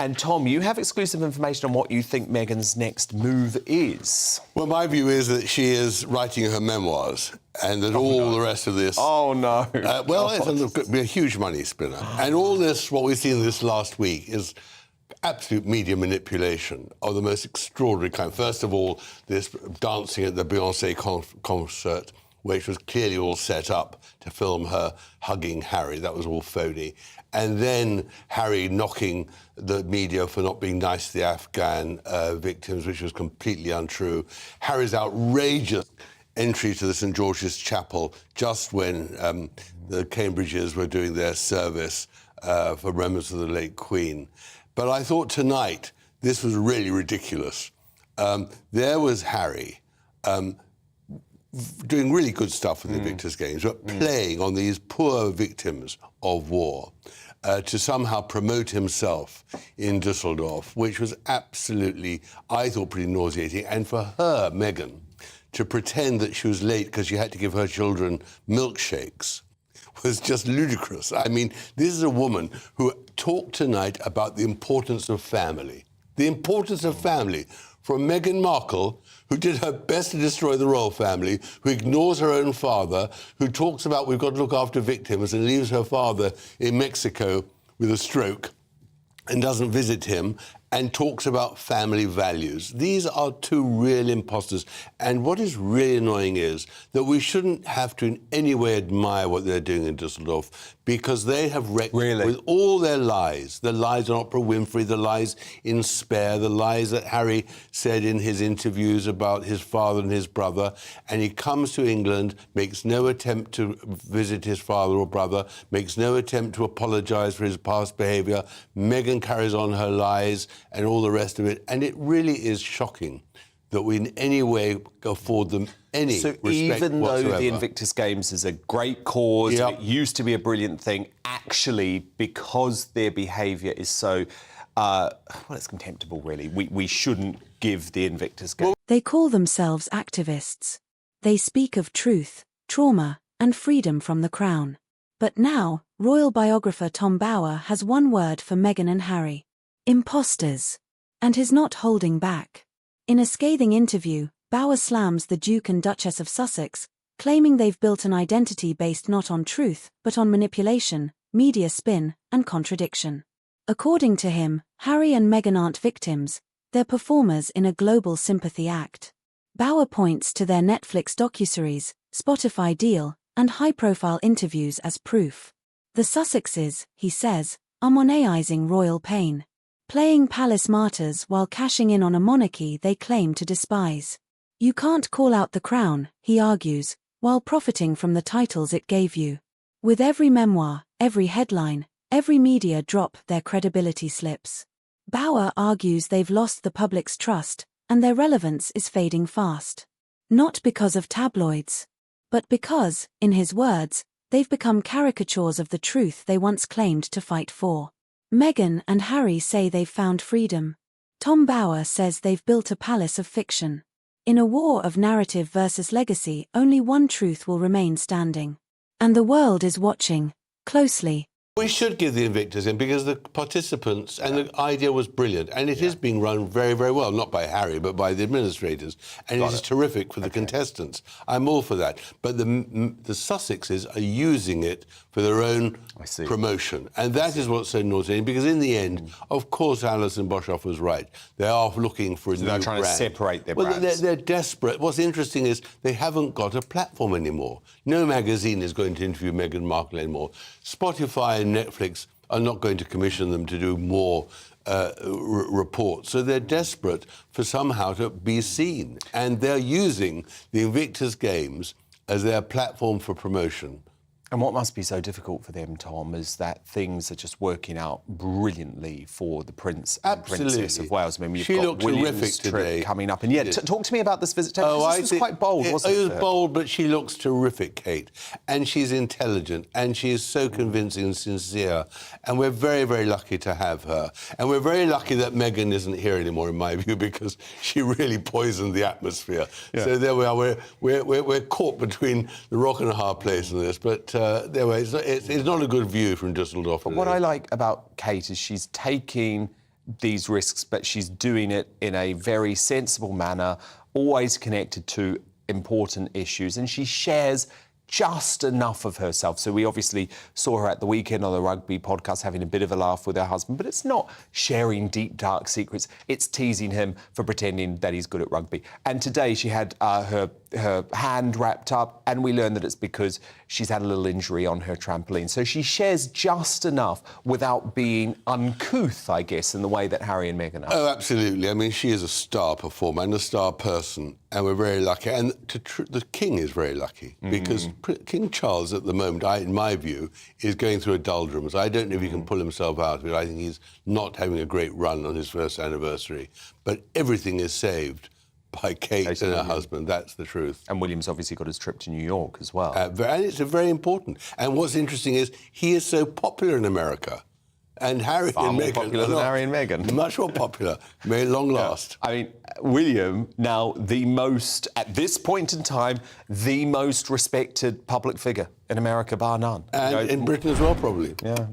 And Tom, you have exclusive information on what you think Meghan's next move is. Well, my view is that she is writing her memoirs and that the rest of this... Oh, no. Well, it's going to be a huge money spinner. And all this, what we've seen this last week, is absolute media manipulation of the most extraordinary kind. First of all, this dancing at the Beyoncé concert, which was clearly all set up to film her hugging Harry. That was all phony. And then Harry knocking the media for not being nice to the Afghan victims, which was completely untrue. Harry's outrageous entry to the St George's Chapel just when the Cambridges were doing their service for remembrance of the late Queen. But I thought tonight this was really ridiculous. There was Harry doing really good stuff with the Invictus Games, but playing on these poor victims of war to somehow promote himself in Dusseldorf, which was absolutely, I thought, pretty nauseating. And for her, Meghan, to pretend that she was late because she had to give her children milkshakes was just ludicrous. I mean, this is a woman who talked tonight about the importance of family. The importance of family. From Meghan Markle, who did her best to destroy the royal family, who ignores her own father, who talks about we've got to look after victims and leaves her father in Mexico with a stroke and doesn't visit him, and talks about family values. These are two real imposters. And what is really annoying is that we shouldn't have to in any way admire what they're doing in Dusseldorf, because they have wrecked with all their lies. The lies on Oprah Winfrey, the lies in Spare, the lies that Harry said in his interviews about his father and his brother. And he comes to England, makes no attempt to visit his father or brother, makes no attempt to apologise for his past behaviour. Meghan carries on her lies and all the rest of it. And it really is shocking that we in any way afford them any respect even though whatsoever. the Invictus Games is a great cause, it used to be a brilliant thing, actually, because their behaviour is so, well, it's contemptible, really. We shouldn't give the Invictus Games. They call themselves activists. They speak of truth, trauma, and freedom from the crown. But now, royal biographer Tom Bower has one word for Meghan and Harry: imposters. And he's not holding back. In a scathing interview, Bower slams the Duke and Duchess of Sussex, claiming they've built an identity based not on truth, but on manipulation, media spin, and contradiction. According to him, Harry and Meghan aren't victims, they're performers in a global sympathy act. Bower points to their Netflix docuseries, Spotify deal, and high-profile interviews as proof. The Sussexes, he says, are monetising royal pain, playing palace martyrs while cashing in on a monarchy they claim to despise. You can't call out the crown, he argues, while profiting from the titles it gave you. With every memoir, every headline, every media drop their credibility slips. Bower argues they've lost the public's trust, and their relevance is fading fast. Not because of tabloids, but because, in his words, they've become caricatures of the truth they once claimed to fight for. Meghan and Harry say they've found freedom. Tom Bower says they've built a palace of fiction. In a war of narrative versus legacy, only one truth will remain standing. And the world is watching, closely. We should give the Invictus in because the participants and the idea was brilliant, and it is being run very, very well, not by Harry, but by the administrators, and it is terrific for the contestants. I'm all for that. But the Sussexes are using it for their own promotion, and that is what's so nauseating, because in the end, of course, Alison Boshoff was right. They are looking for a new brand. They're trying to separate their brands. Well, they're desperate. What's interesting is they haven't got a platform anymore. No magazine is going to interview Meghan Markle anymore. Spotify and Netflix are not going to commission them to do more reports. So they're desperate for somehow to be seen. And they're using the Invictus Games as their platform for promotion. And what must be so difficult for them, Tom, is that things are just working out brilliantly for the Prince and Princess of Wales. I mean, she looked terrific today. Coming up. And yet, talk to me about this visit. This was quite bold, wasn't it? It was bold, but she looks terrific, Kate. And she's intelligent, and she is so convincing and sincere. And we're very, very lucky to have her. And we're very lucky that Meghan isn't here anymore, in my view, because she really poisoned the atmosphere. Yeah. So there we are. We're caught between the rock and a hard place in this, but there we are. It's not a good view from Dusseldorf. But what I like about Kate is she's taking these risks, but she's doing it in a very sensible manner, always connected to important issues, and she shares just enough of herself. So we obviously saw her at the weekend on the rugby podcast having a bit of a laugh with her husband, but it's not sharing deep, dark secrets. It's teasing him for pretending that he's good at rugby. And today she had her hand wrapped up, and we learned that it's because she's had a little injury on her trampoline. So she shares just enough without being uncouth, I guess, in the way that Harry and Meghan are. Oh, absolutely. I mean, she is a star performer and a star person, and we're very lucky. And the King is very lucky because King Charles, at the moment, in my view, is going through a doldrums. I don't know if he can pull himself out of it. I think he's not having a great run on his first anniversary. But everything is saved by Kate and her husband. That's the truth. And William's obviously got his trip to New York as well. And it's very important. And what's interesting is he is so popular in America. And Harry Far and more Meghan popular are than not. Harry and Meghan. Much more popular. May long last. I mean, William, now the most, at this point in time, the most respected public figure in America, bar none. And in Britain as well, probably. Yeah.